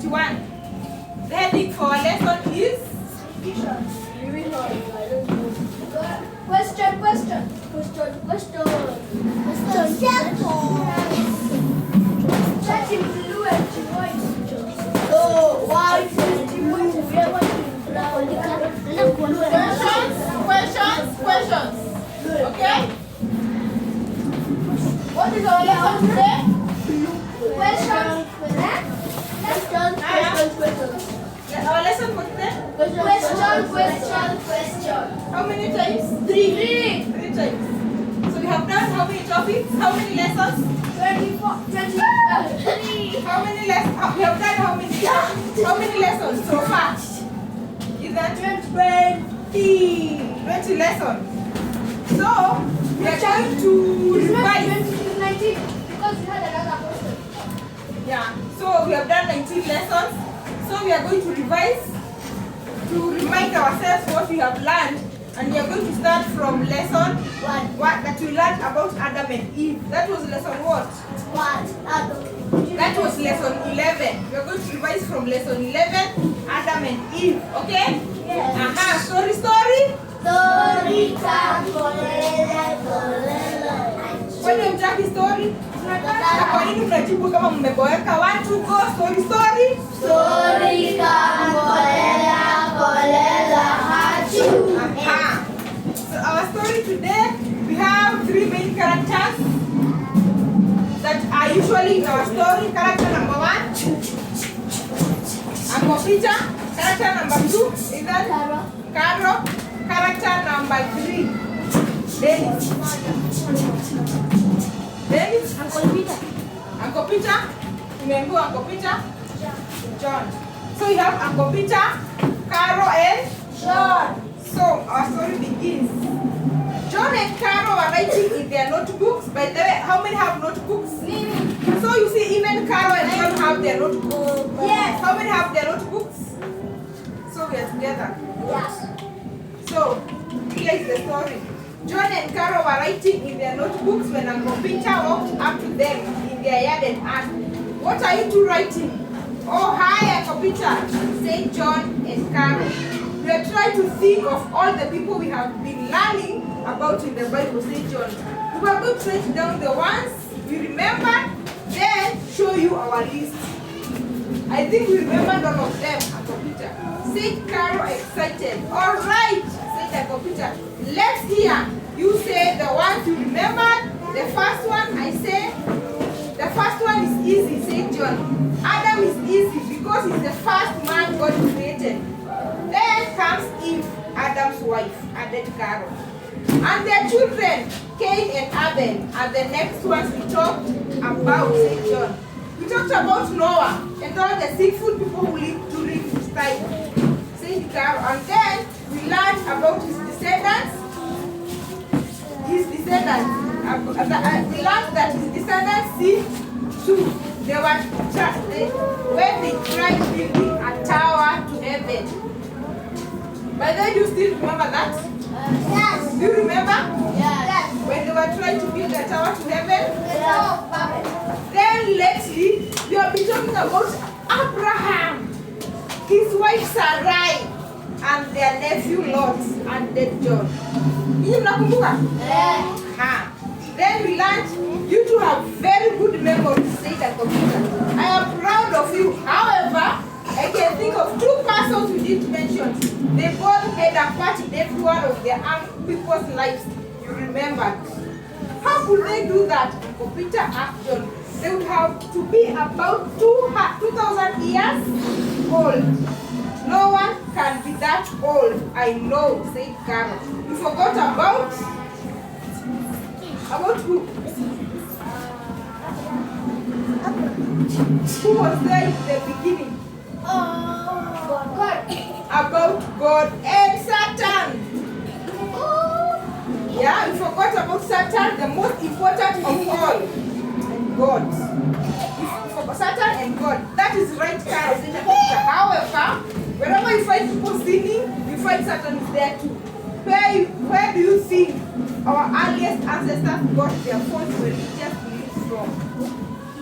21. The heading for our lesson is Question. Chatting blue and white. Oh, why is it blue? questions. Okay? What is our lesson today? Questions. Our lesson for today? Question. How many times? 3 3 times. So we have done how many topics? How many lessons? 24. How many lessons? We have done how many? How many lessons so far? Is that 20 lessons? So we are going to revise. 19 because we had another question. Yeah. So we have done 19 lessons. So we are going to revise to remind ourselves what we have learned, and we are going to start from lesson 1. What that we learned about Adam and Eve. That was lesson what? That was lesson 11. We are going to revise from lesson 11, Adam and Eve. Okay? Yes. Story. Kwani mtaki story? Na kwa nini mnajibu kama mmeboeka? Watu go story. So our story today, we have 3 main characters that are usually in our story. Character number 1, Uncle Peter. Character number 2 is that Carol. Character number 3, Dennis. Uncle Peter. Remember Uncle Peter? John. So we have Uncle Peter, Carol, and John. So our story begins. John and Carol are writing in their notebooks. By the way, how many have notebooks? So you see, even Carol and John have their notebooks. Yes. How many have their notebooks? So we are together. Yes. So here is the story. John and Carol were writing in their notebooks when Uncle Peter walked up to them in their yard and asked, "What are you two writing?" "Oh, hi, Uncle Peter," said John and Carol. "We are trying to think of all the people we have been learning about in the Bible," said John. "We are going to write down the ones we remember, then show you our list." "I think we remembered all of them, Uncle Peter," said Carol, excited. "All right," said Uncle Peter. "Let's hear. You say the ones you remembered. The first one, I say, the first one is easy," said John. "Adam is easy because he's the first man God created. Then comes Eve, Adam's wife," added Carol. "And their children, Cain and Abel, are the next ones we talked about," said John. "We talked about Noah and all the sinful people who lived during his time," said Carol. "And then we learned about his descendants. We learned that his descendants sinned too. When they tried building a tower to heaven." By then, you still remember that? Yes. Do you remember? Yes. When they were trying to build a tower to heaven? Yes. Then lately, we have been talking about Abraham, his wife Sarai, and their nephew Lot, and then John. You mnakumbuka? Yes. Then we learned you two have very good memories, said Uncle Peter. "I am proud of you. However, I can think of 2 persons we didn't mention. They both had a part in every one of their people's lives. You remembered." "How could they do that?" Uncle Peter asked John. "They would have to be about 2,000 years old." "No one can be that old, I know," said Carol. "You forgot about who? Who was there in the beginning?" God. "About God and Satan." Yeah, you forgot about Satan, the most important of all, and God. You forgot Satan and God. That is right, Carol. However, wherever you find people sinning, you find Satan is there too. Where do you think our earliest ancestors got their false religious beliefs from?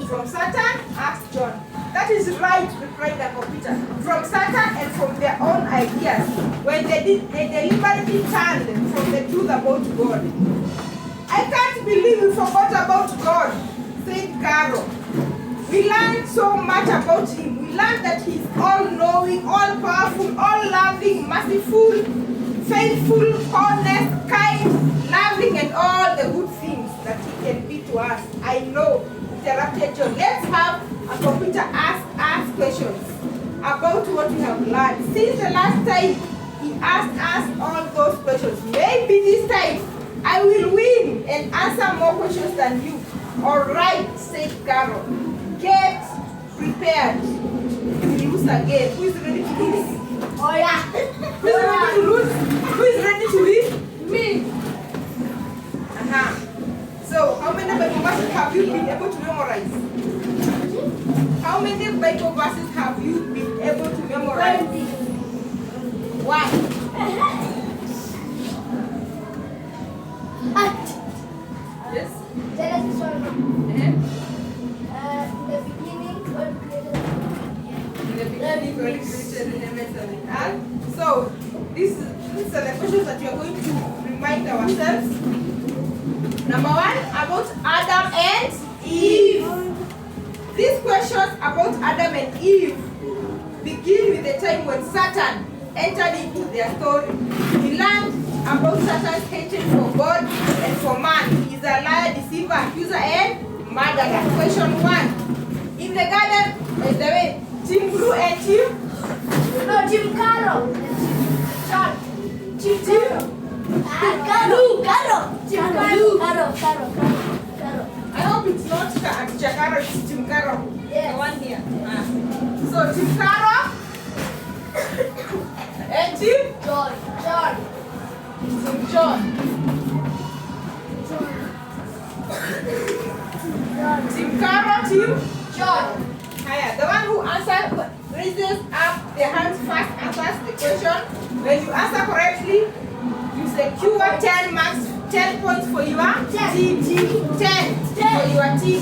"From Satan?" asked John. "That is right," deprived the computer from Satan and from their own ideas when they deliberately turned from the truth about God. I can't believe we forgot about God, said Carol. We learned so much about him. We learned that he's all-knowing, all-powerful, all-loving, merciful, faithful, honest, kind, loving, and all the good things that he can be to us. I know, interrupted John. Let's have a computer ask questions about what we have learned. Since the last time he asked us all those questions, maybe this time I will win and answer more questions than you. All right, said Carol. Get prepared to lose again. Who is ready to lose? Oh yeah. Who is ready to lose? Who is ready to win? Me. So, how many Bible verses have you been able to memorize? How many Bible verses have you been able to memorize? 20. Why? Yes? Genesis 1. Uh-huh. In the beginning, God created. In the beginning, God created the heavens and the earth. So, these are the questions that we are going to remind ourselves. Number one, about Adam and Eve. These questions about Adam and Eve begin with the time when Satan entered into their story. We learned about Satan's hatred for God and for man. He is a liar, deceiver, accuser, and murderer. Question 1. In the garden, by the way, Team Blue and Team? No, Jim Carroll. John. Jim Carroll. Carroll. I hope it's not Teacher Carol, it's Team Carol. Yes. The one here. So Team Carol and Team? John. Team John. Team Carol, Team? John. Hiya. The one who raises up their hands first answers the question. When you answer correctly, you secure 10 marks, 10 points for your team. 10 for your team.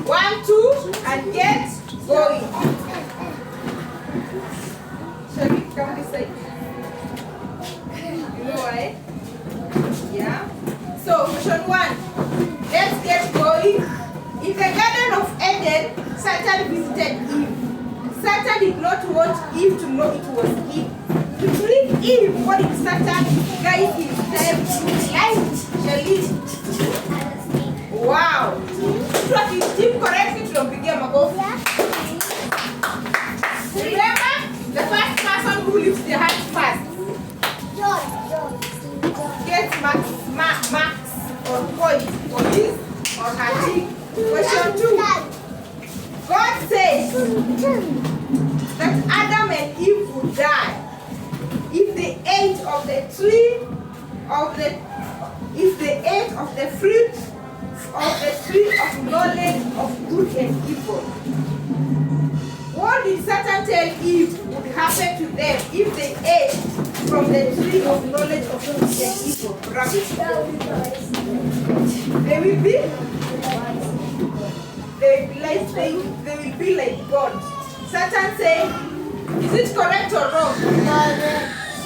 1, 2, and get going. Shall we come this side? You know why? Yeah. So, question 1. Let's get going. In the Garden of Eden, Satan visited Eve. Satan did not want Eve to know it was Eve. To trick Eve, what did Satan guide himself to light? Shall it? Wow! So if Team correctly to begin makofi. Remember, the first person who lifts their hand first gets marks or points for his or her team. Question 2. God says that Adam and Eve would die if they ate of the tree of knowledge of good and evil. What did Satan tell Eve would happen to them if they ate from the tree of knowledge of good and evil? They will be like God. Satan said, is it correct or wrong?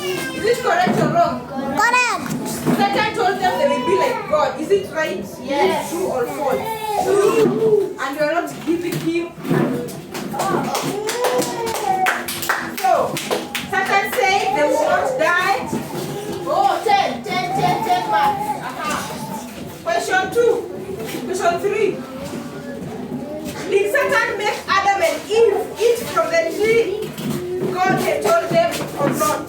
Is it correct or wrong? Correct. Satan told them they will be like God. Is it right? Yes. True or false? True. And you are not giving him. So, Satan said they will not die. Oh, 10 marks. Question 2. Question 3. Did Satan make Adam and Eve eat from the tree God had told them or not?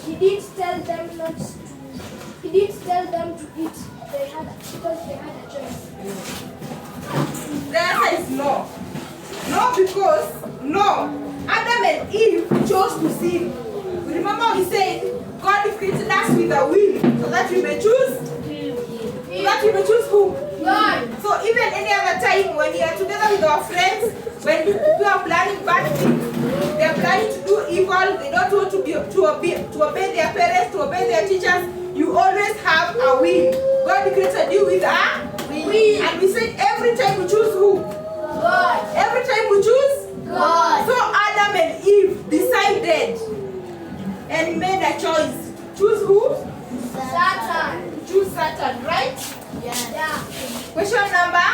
He didn't tell them to eat. Because they had a choice. The answer is no. No, because Adam and Eve chose to sin. Remember we said God created us with a will so that we may choose. So that we may choose who? God. So even any other time when we are together with our friends, when people are planning bad things, they are planning to do evil. equal. They don't want to obey their parents, to obey their teachers. You always have a will. God created you with a will. And we said every time we choose who? God. Every time we choose God. So Adam and Eve decided and made a choice. Choose who? Satan. Choose Satan, right? Yeah. Question number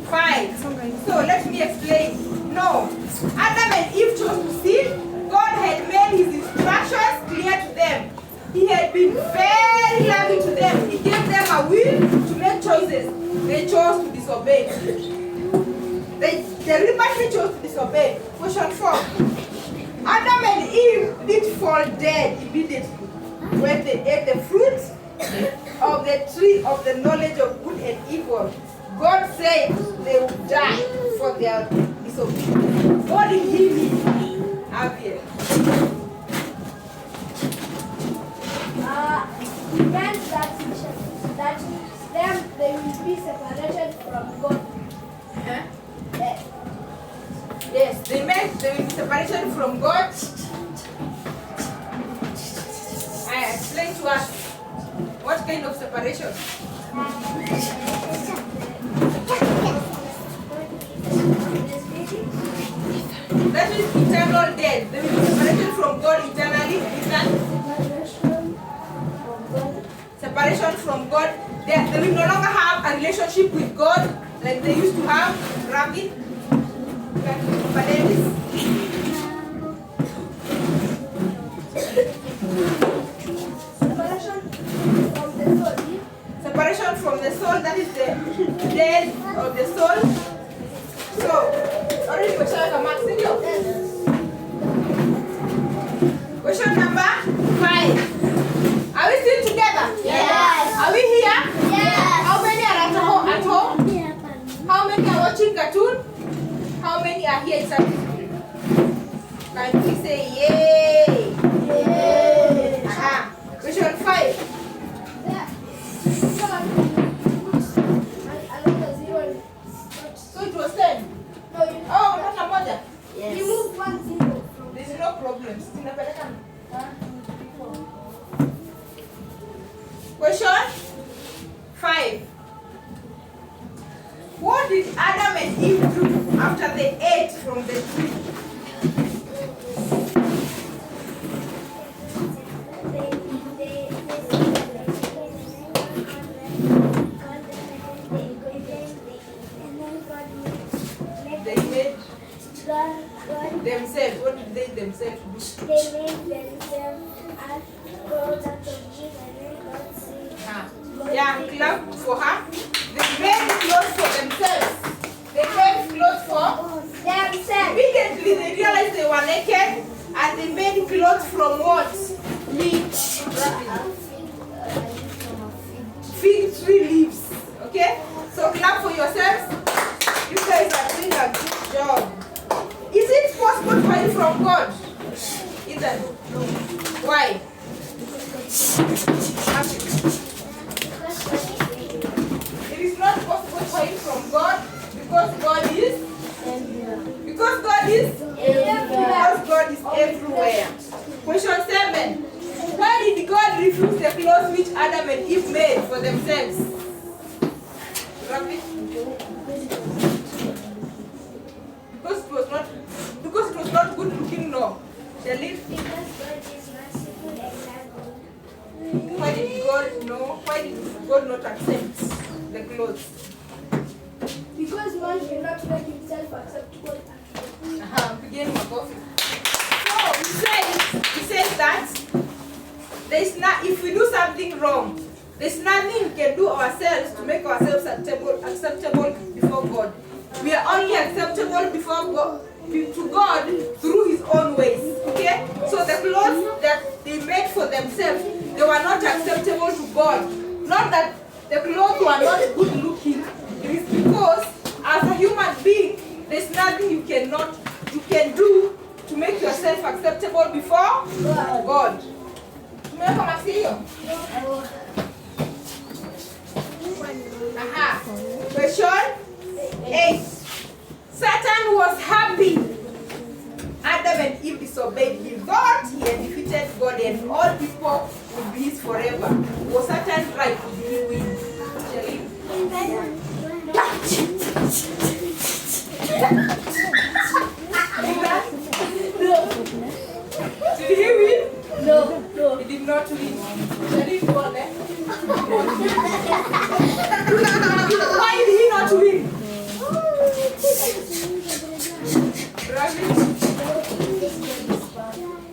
5. So let me explain. No. Adam and Eve chose to sin. God had made his instructions clear to them. He had been very loving to them. He gave them a will to make choices. They chose to disobey. They deliberately chose to disobey. Question 4. Adam and Eve did fall dead immediately when they ate the fruit of the tree of the knowledge of good and evil. God said they would die for their disobedience. What did he mean? Abel. He meant that them they will be separated from God. Yes, they meant they will be separated from God. I explain to us what kind of separation. That is eternal death. They will be separated from God eternally. Is that separation from God? They will no longer have a relationship with God like they used to have. Rabbit. Separation from the soul, that is the death of the soul. So, already question number 5. Are we still together? Yes. Are we here? Yes. How many are at home? How many are watching cartoon? How many are here in Sunday school? Can we say yay? Yay. Aha. Question 5. So it was 10. Oh, not a mother. Yes. You moved 1 0. There's no problem. Question 5. What did Adam and Eve do after they ate from the tree? They made themselves. What did they themselves do? They made themselves as gods out of wood and then God said, Yeah, clap for her. They made clothes for themselves. They made clothes for themselves. Immediately they realized they were naked and they made clothes from what? Leaves. Fig tree leaves. Okay? So clap for yourselves. You guys are doing a good job. Is it possible to hide from God? Ethan? Why? It is not possible to hide from God because God is everywhere. Question 7. Why did God refuse the clothes which Adam and Eve made for themselves? Because it was not good looking, no. Shall it? Because God is merciful and loving. Why did God not accept the clothes? Because man cannot make himself acceptable. Begin my coffee. So he says that if we do something wrong, there's nothing we can do ourselves to make ourselves acceptable before God. We are only acceptable before God, to God through His own ways. Okay? So the clothes that they made for themselves, they were not acceptable to God. Not that the clothes were not good looking. It is because as a human being, there's nothing you can do to make yourself acceptable before God. Tumeweka masikio? Aha. Question 8. Satan was happy Adam and Eve disobeyed him. God people would be his forever. Was Satan right? Did he win? Shall we? Did he win? No. He did not win. Shall we go on? Why did he not win?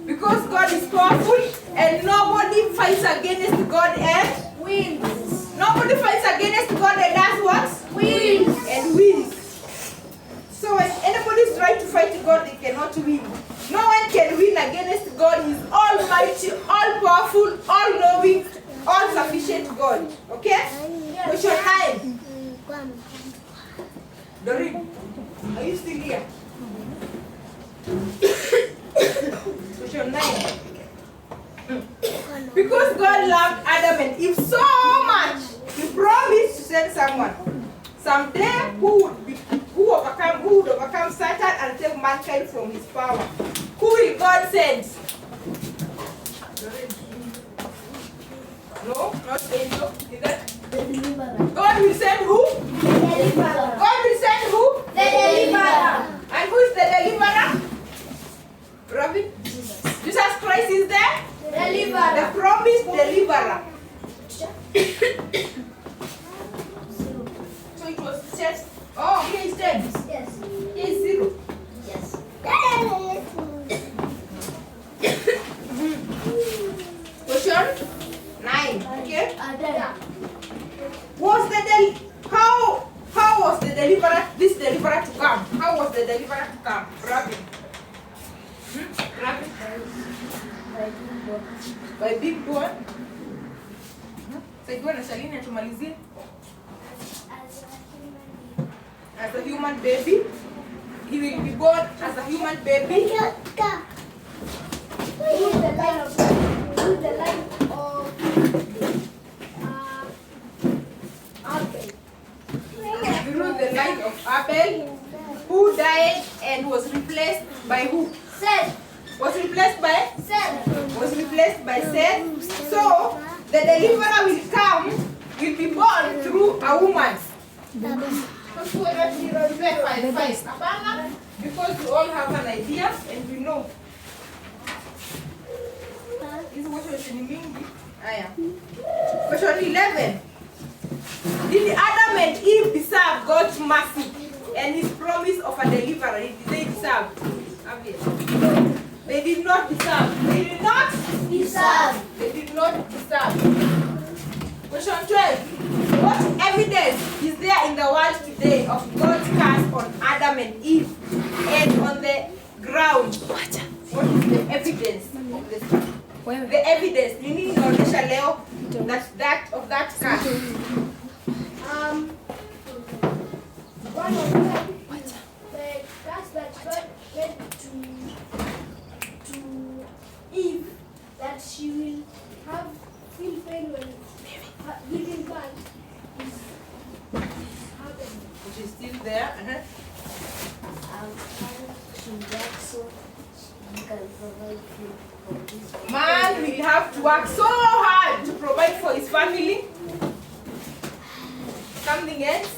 Because God is powerful and nobody fights against God and Wins. nobody fights against God and does what? Wins. And wins. So when anybody is trying to fight God, they cannot win. No one can win against God. He's almighty, all powerful, all knowing, all sufficient God. Okay? Question 9. Doreen, are you still here? Question 9. Because God loved Adam and Eve so much, He promised to send someone someday who would overcome Satan and save mankind from his power. Who will God send? No, not angel. Is that? God will send who? God will send who? The deliverer. And who is the deliverer? Robin? Jesus Christ is there? The promised deliverer. So it was said. Oh, here is 10. Yes. Here is 0. Yes. Question 9. Okay. Adela. Was the how was the this deliverer to come? How was the deliverer to come? Robin. Robin. By being born. Saidiwa na Shalini tumalizie. As a human baby. He will be born as a human baby. Who is the line of Abel? Through the line of Abel, who died and was replaced by who? Seth. Was replaced by? Seth. Was replaced by Seth. So the deliverer will be born through a woman. Because we all have an idea and we know. This question is mingi. Question 11. Did Adam and Eve deserve God's mercy and His promise of a deliverer? Did they deserve? They did not deserve. They did not Deserve. They did not deserve. Question 12. What evidence is there in the world today of God's curse on Adam and Eve and on the ground? What is the evidence of this? The evidence. Nini inaonyesha leo that of that curse? One of them. The curse that God made to Eve, that she will feel pain when giving birth is happening. Which is still there. Man will have to work so hard to provide for his family. Something else?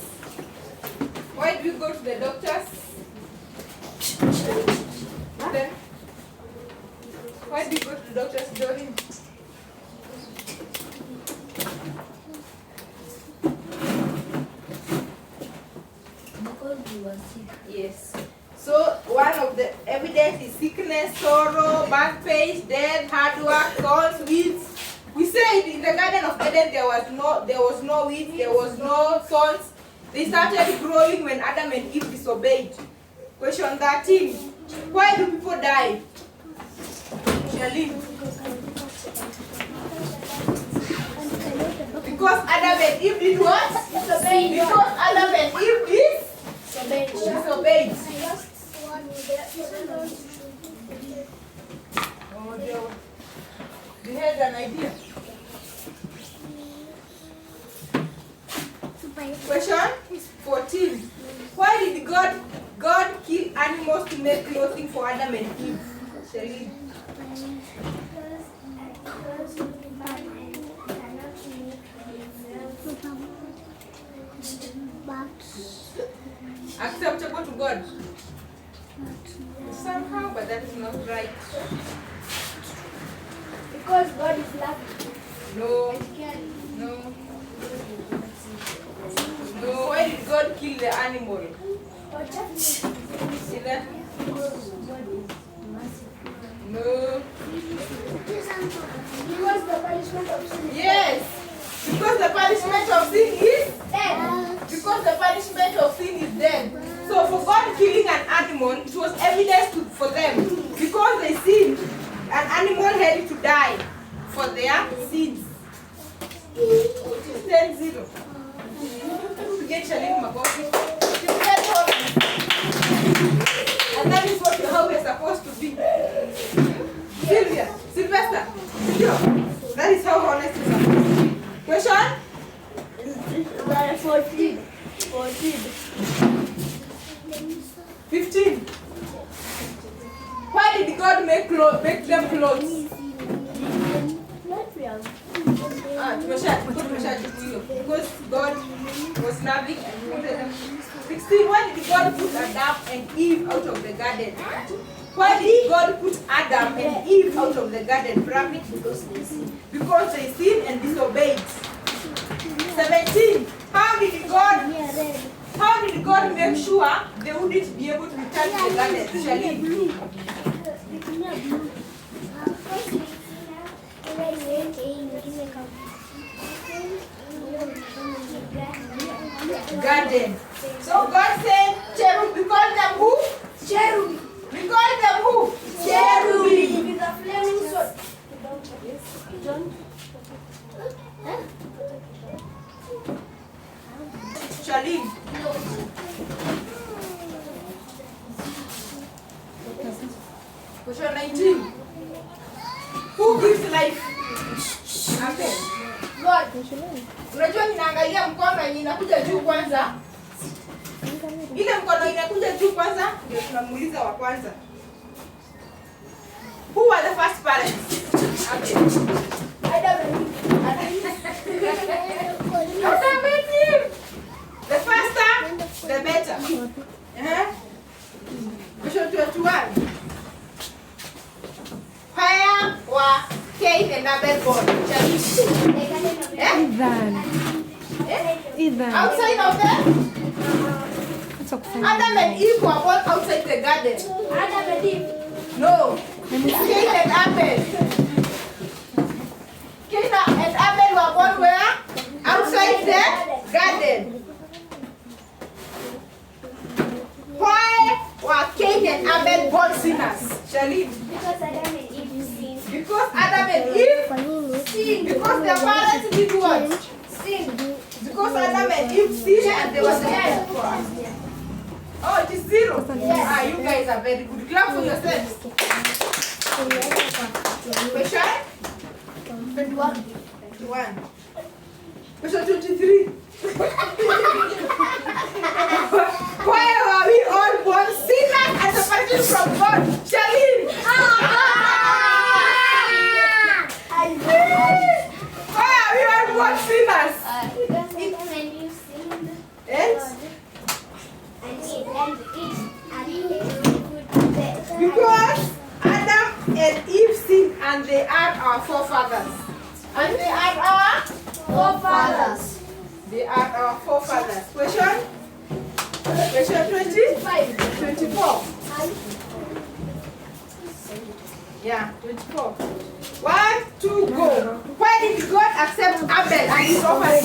Why do we go to the doctors? Then, why do we go to the doctors, Doreen? Because we were sick. Yes. So one of the evidence is sickness, sorrow, back pain, death, hard work, thorns, weeds. We said in the Garden of Eden there was no weeds, there was no thorns. They started growing when Adam and Eve disobeyed. Question 13. Why do people die? Charlene. Because Adam and Eve did what? Disobeyed. Because Adam and Eve disobeyed. Oh, they had an idea. Question 14. Why did God kill animals to make clothing for Adam and Eve? Charlene. Acceptable to God. Somehow, but that is not right. Because God is loving. No. No. No. Why did God kill the animal? See that? No. Because the punishment of sin. Yes. Because the punishment of sin is Death. because the punishment of sin is death. So for God killing an animal, it was evidence for them. Because they sinned, an animal had to die for their sins. It is 10-0. To get Shalim Makofi. And that is how we're supposed to be. Sylvester, that is how honest we're supposed to be. Question? 14. 15. Why did God make them clothes? Because God was loving and he wanted them. 16. Why did God put Adam and Eve out of the garden? Why did God put Adam and Eve out of the garden? Because they sinned and disobeyed. 17. How did God make sure they wouldn't be able to return to the garden? Garden. So God said, cherub. We call them who? Cherubim. We call them who? Cherubim. With a flaming sword. Shalim. Question 19. Who gives life? Amen. God. Unajua ninaangalia mkono yenye inakuja juu kwanza. Ile mkono inakuja juu kwanza ndio tunamuuliza wa kwanza. Who are the first parents? Amen. The faster, the better. Question 21. Where were Cain and Abel born? Either. Outside of them? It's okay. Adam and Eve were born outside the garden. Adam and Eve. No. Cain and Abel. Cain and Abel were born where? Outside the garden. Why were Cain and Abel born sinners? Shalim. Because Adam and Eve sinned. Because Adam and Eve sinned. Because their parents did what? Sinned. Because Adam and Eve sinned and they were dead for us. Oh, it is 0. Yes. Ah, you guys are very good. Clap for yourselves. Question? 21. Question 23. Why are we all born sinners and separated from God? Shalim. Why are we all born sinners? Because Adam and Eve sinned. And because Adam and Eve sinned and they are our forefathers. And they are our Forefathers. They are our forefathers. Question? Question 25. 24. Yeah, 24. 1, 2, go. Why did God accept Abel and his offering?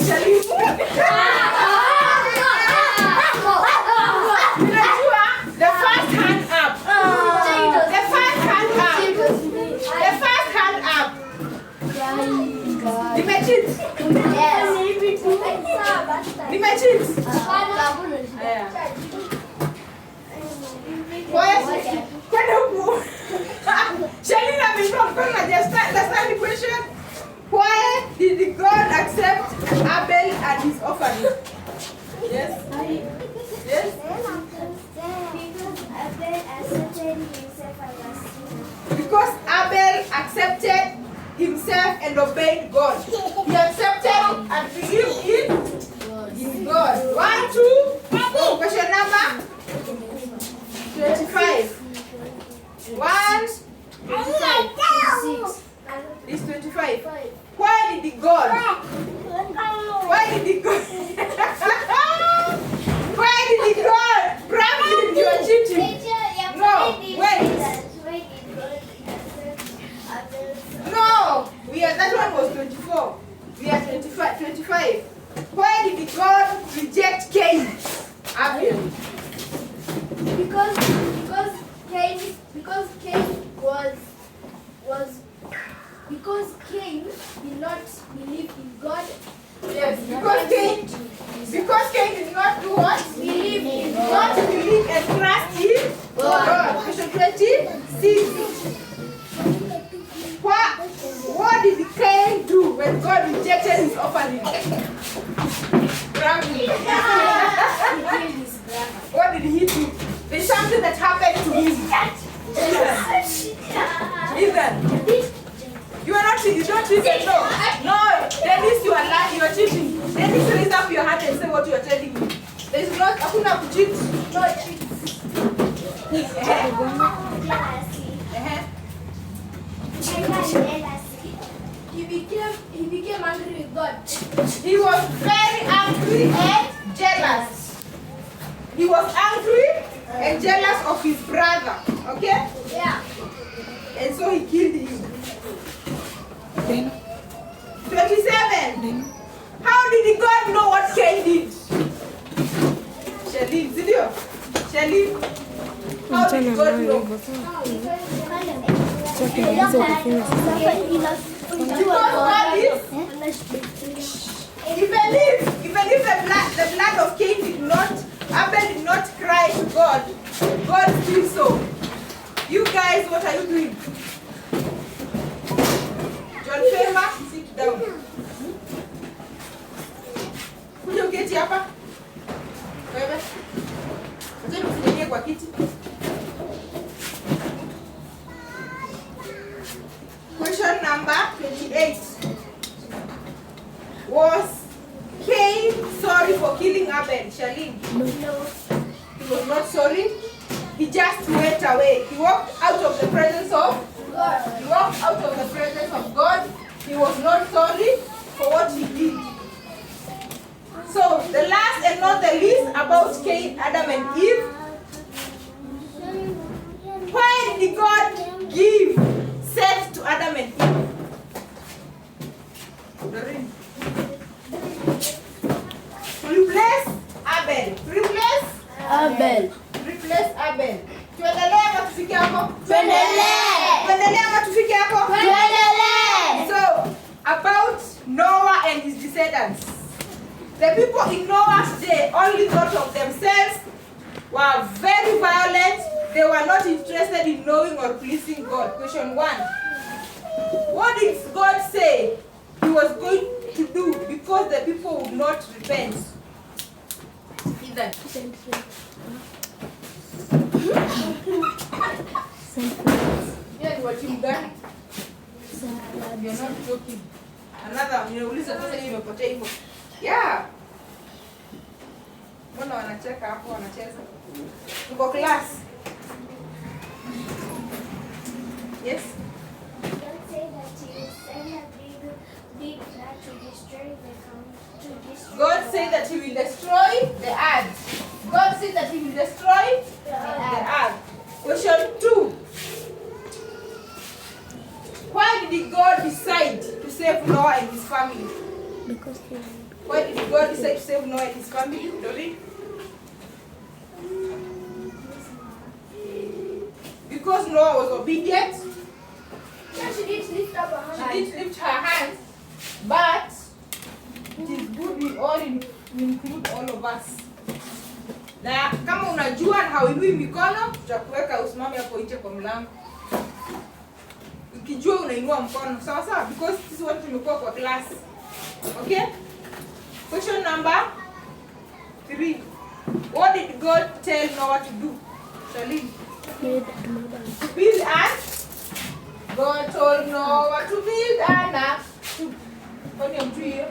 The first hand up. The first hand up. The first hand up. Nimechit. Yes. Nimechit. Kwenda huku. Shelina ametoka just understand the question. Why did God accept Abel and his offering? Yes. Yes. Because Abel accepted himself as a sinner. Because Abel obeyed God. He accepted and believed in God. 1, 2. Question number 25. 1, 25. This 25. Why did God? Why did God? Why did God? Probably you are cheating. No, wait. No, that one was 24. We are 25. Why did God reject Cain? Abel. Because Cain did not believe in God. Yes, because Cain did not do what? Believe in Not believe and trust in God. Question 26. What did Cain do when God rejected his offering? What did he do? There's something that happened to him. Ethan. You are not cheating. You don't cheat. No. Dennis, you are lying. You are cheating. Dennis, raise up your hand and say what you are telling me. There is not. Hakuna kucheat. No cheat. He became angry with God. He was very angry and jealous. He was angry and jealous of his brother. Okay? Yeah. And so he killed him. 27. How did God know what Cain did? Shelly, video. Shelly. How did God know? Because God is. Even if the blood of Cain did not, Abel did not cry to God, God still saw. You guys, what are you doing? John Fema, sit down. Kuja uketi hapa. Wewe. Acha nikusaidie kwa kiti. Question number 28. Was Cain sorry for killing Abel? Charlene? No. He was not sorry. He just went away. He walked out of the presence of God. He walked out of the presence of God. He was not sorry for what he did. So, the last and not the least about Cain, Adam and Eve. Why did God give Seth to Adam and Eve? Doreen. Replace Abel. Replace Abel. Tuendelee ama tufike hapo? Tuendelee ama tufike hapo? So, about Noah and his descendants. The people in Noah's day only thought of themselves, were very violent. They were not interested in knowing or pleasing God. Question 1. What did God say he was going to do because the people would not repent? Ethan. Yeah, ni watimu gani? You're not joking. Another, ninauliza sasa hii imepotea hivyo. Yeah. Mbona wanacheka hapo wanacheza? Tuko class. Yes. God said that he will destroy the earth. God said that he will destroy the earth. Question 2. Why did God decide to save Noah and his family? Why did God decide to save Noah and his family? Doreen? Because Noah was obedient. Yeah, she did lift up her hand. She did lift her hands. But it is good we all include all of us. Na kama unajua na hauinui mikono, tutakuweka usimame hapo nje kwa mlango. Ukijua unainua mkono, sawa sawa, because sisi wote tumekuwa kwa class. Okay? Question number 3. What did God tell Noah to do? Charlene? To build an. God told Noah to build an ark. Kwani mtu hiyo?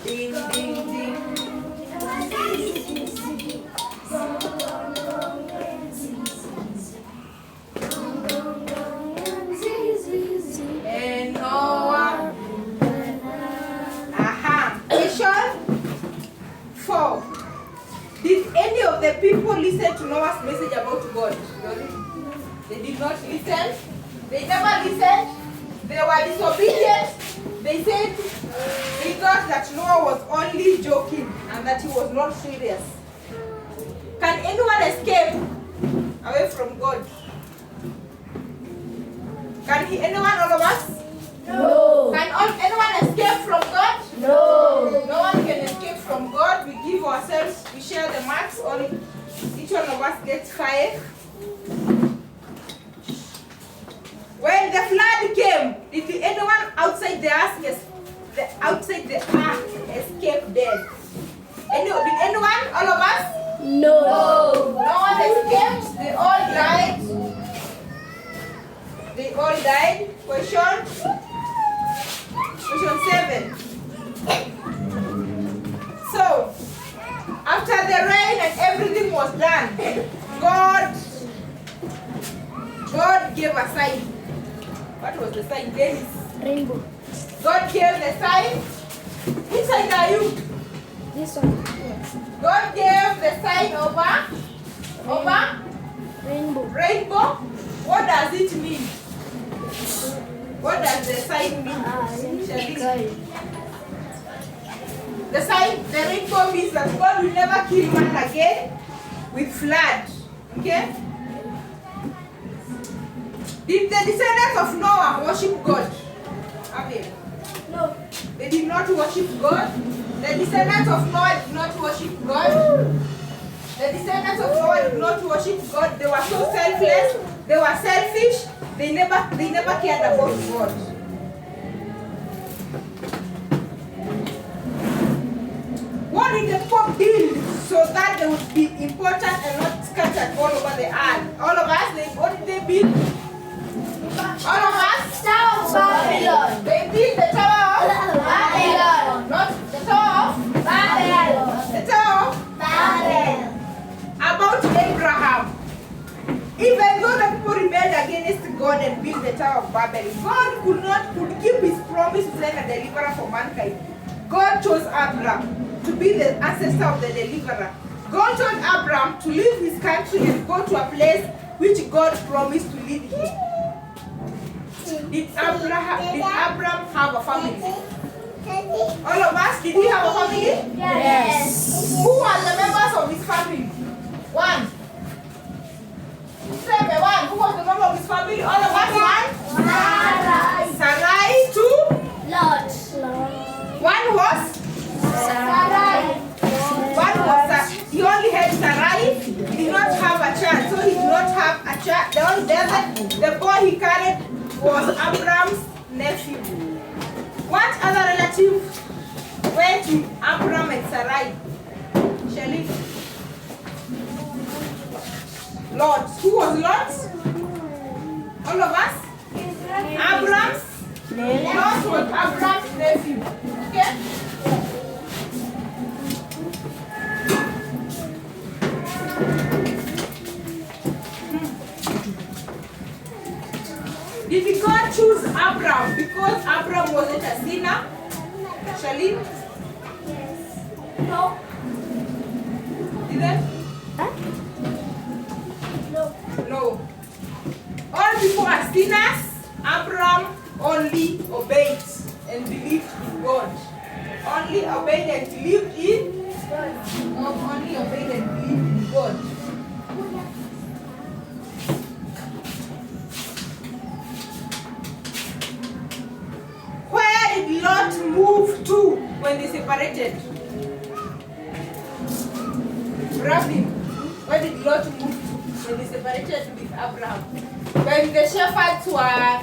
Ding, ding, ding. And Noah. Aha. Question 4. Did any of the people listen to Noah's message about God? They did not listen. They never listened. They were disobedient. They said they thought that Noah was only joking and that he was not serious. Can anyone escape away from God? Can anyone, all of us? No. Can anyone escape from God? No. No one can escape from God. We give ourselves, we share the marks. Each one of us gets 5. When the flood came, did anyone outside the ark escape dead? Did anyone? All of us? No. No one escaped. They all died. They all died. Question 7. So, after the rain and everything was done, God gave a sign. What was the sign? Dennis. Rainbow. God gave the sign. Which side are you? This one. God gave the sign over Rainbow. rainbow. What does it mean? What does the sign mean? Shall the sign, the rainbow means that God will never kill man again with flood. Okay? Did the descendants of Noah worship God? Amen. No. They did not worship God. The descendants of Noah did not worship God. The descendants of Noah did not worship God. They were so selfless. They were selfish. They never cared about God. What did the Pope build so that they would be important and not scattered all over the earth? All of us, what did they build? All of us? Tower of Babylon. They built the Tower of Babylon. Not the Tower of Babylon. the Tower of Babylon. About Abraham. Even though the people rebelled against God and built the Tower of Babel, God could keep his promise to send a deliverer for mankind. God chose Abraham to be the ancestor of the deliverer. God told Abraham to leave his country and go to a place which God promised to lead him. Did Abraham have a family? All of us, did he have a family? Yes. Who are the members of his family? 1. Say me 1. Who was the member of his family? All of us? 1. Sarai. 2. Lot. 1 was? Sarai. 1 was he only had Sarai. He did not have a child, so he did not have a child. The boy he carried was Abraham's nephew. What other relative went to Abraham and Sarai? Shelley? Lot. Who was Lot? All of us? Abraham's? Lot was Abraham's nephew. Okay? Did God choose Abraham because Abraham wasn't a sinner? Shelley? No. Didn't? No. No. All people are sinners. Abraham only obeyed and believed in God. Only obeyed and believed in God. Only obeyed and believed in God. Where did Lot move to when they separated? Rabbi, where did Lot move to when they separated with Abraham? When the shepherds were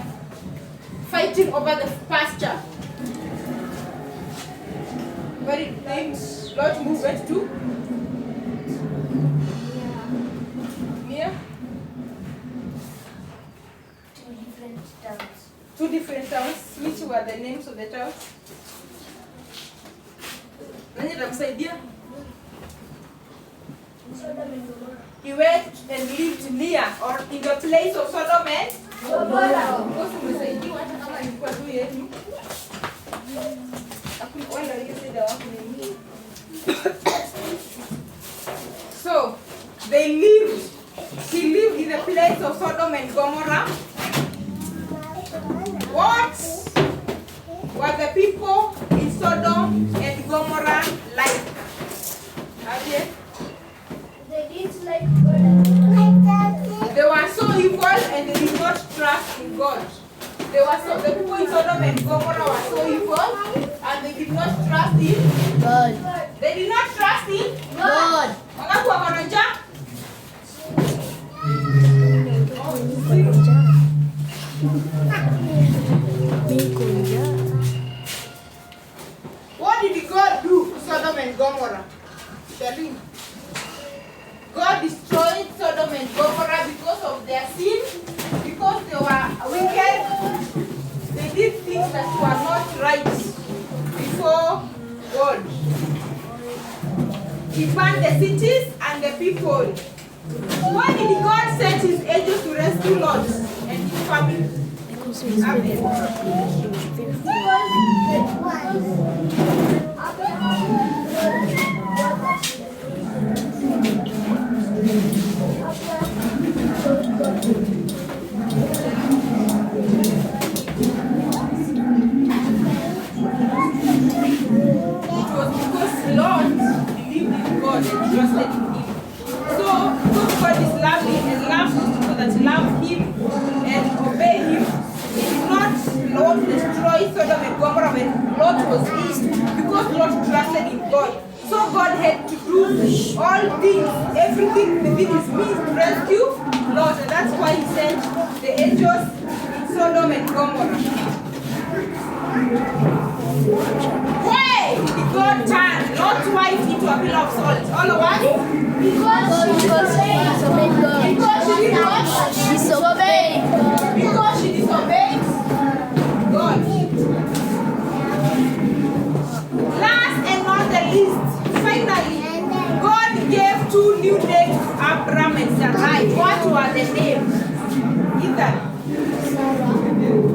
fighting over the pasture. Where it names Lot moved to? Near? Two different towns. Which were the names of the towns? Nani atamsaidia? He went and lived near or in the place of Sodom and Gomorrah. Because umesaidiwa hata kama ilikuwa tu yetu. Wala yeye wako ni. So he lived in the place of Sodom and Gomorrah. What were the people in Sodom and Gomorrah like? They didn't like God. They were so evil and they did not trust in God. The people in Sodom and Gomorrah were so evil and they did not trust in God. They did not trust in God. Wangapi wako na njaa? What did God do to Sodom and Gomorrah? Shalom. God destroyed Sodom and Gomorrah because of their sin, because they were wicked. They did things that were not right before God. He burned the cities and the people. Why did God send his angels to rescue Lot and his family? Because he's very Lord believed in God and trusted in him. So, because God is loving and loves people that love him and obey him, he did not Lord destroy Sodom and Gomorrah when Lot was east because Lot trusted in God. So God had to do all things, everything within his means to rescue Lot, and that's why he sent the angels in Sodom and Gomorrah. Why did God turn Lot's wife into a pillar of salt? All of us? Because she disobeyed God. Because she did what? Disobeyed God. Because she disobeyed God. Last and not the least, finally, God gave two new names to Abraham and Sarai. What were the names? Ethan.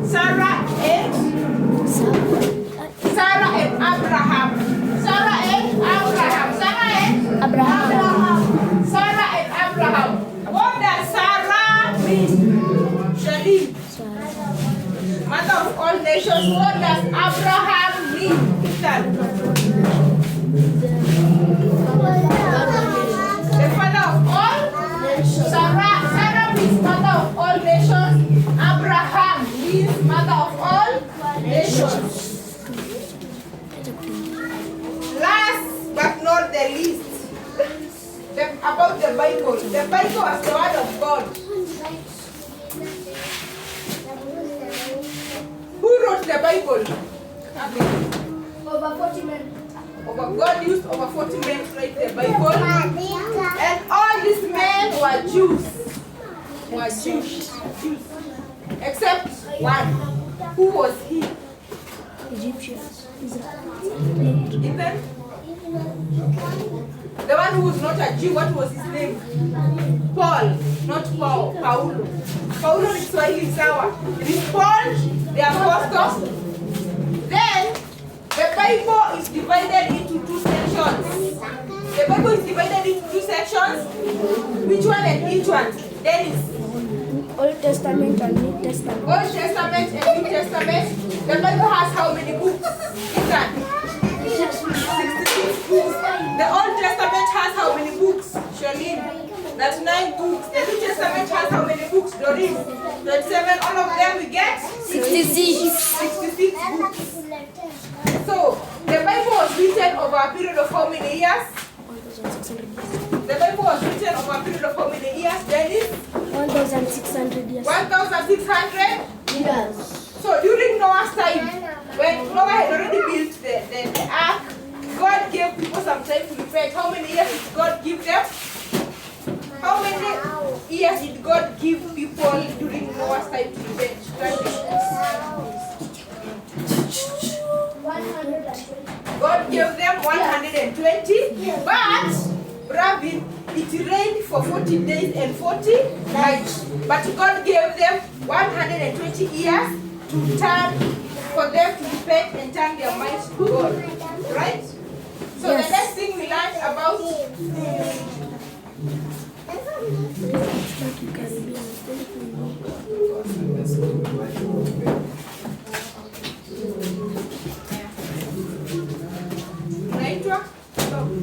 Sarah and Abraham. Sarah and Abraham. Sarah and Abraham. Sarah and Abraham. What does Sarah mean? Shalim. Mother of all nations. What does Abraham mean? Ethan. The father of all. Sarah means mother of all nations. Abraham means mother of all nations. Last but not the least, about the Bible. The Bible is the word of God. Who wrote the Bible? Over 40 men. God used over 40 men to write the Bible. And all these men were Jews. Except one. Who was he? Egyptians. Ethan? The one who was not a Jew, what was his name? Paul, not Paul, Paulo. Paulo is Swahili sawa. It is Paul, the apostle. Then, the Bible is divided into two sections. The Bible is divided into two sections. Which one and each one? Dennis. Old Testament and New Testament. Old Testament and New Testament. The Bible has how many books? Ethan? 66 books. The Old Testament has how many books? Shalin. That's 9 books. The New Testament has how many books? Dorim. 27. All of them we get? 66. 66 books. So, the Bible was written over a period of how many years? The Bible was written over a period of how many years, Dennis? 1,600 years. 1,600 Yes. So during did God give people during Noah's time to repent? God gave them 120, but Rabbi, it rained for 40 days and 40 nights. But God gave them 120 years to turn, for them to repent and turn their minds to God. Right? So the next thing we learned about